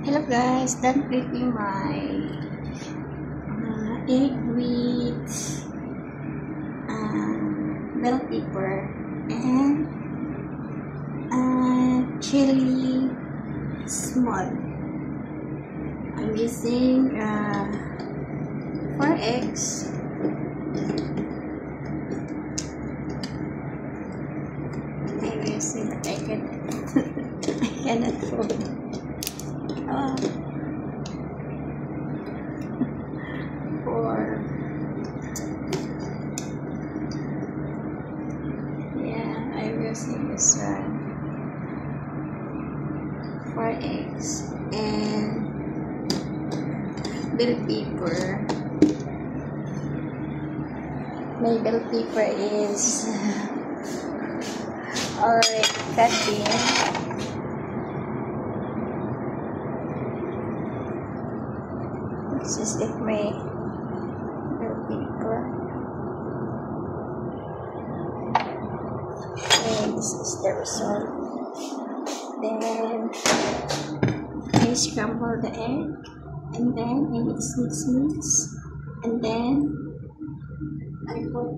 Hello guys, done cooking my egg with bell pepper and chili small. I'm using 4 eggs. I'm using I cannot fold. I'm using this 4 eggs and bell pepper. My bell pepper is already cut in. This is like my bell pepper. And this is the result. Then I scramble the egg, and then I mix, and then I put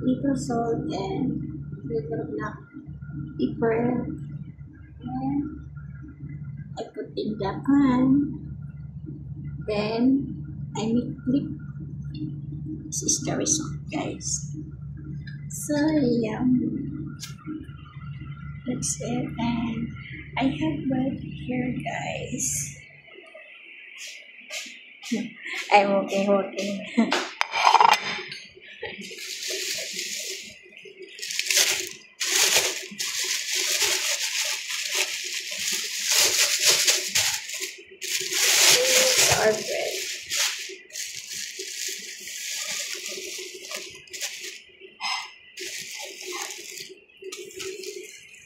little salt and little black pepper, and I put in the pan. Then I flip. This is the result, guys. So that's it, and I have bread here, guys. I'm working. This is our bread.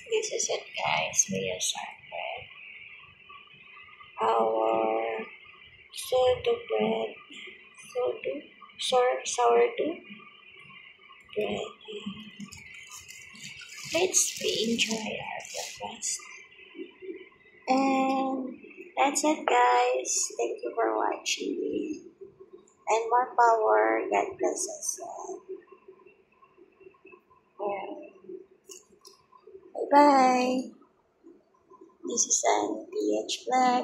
This is it, guys. We use our bread. Our sourdough bread. Let's enjoy our breakfast. And that's it, guys. Thank you for watching. And more power. God bless us all. Bye-bye. This is an PH Vlog.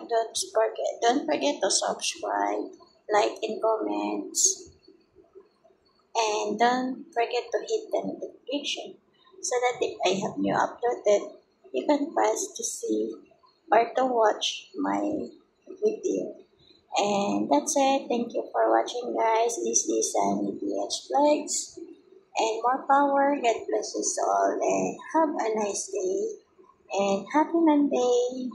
Don't forget to subscribe, like, and comments. And don't forget to hit the notification so that if I have new uploaded, you can pass to see or to watch my video. And that's it. Thank you for watching, guys. This is an PH Vlogs. And more power. God bless us all. And have a nice day. And happy Monday.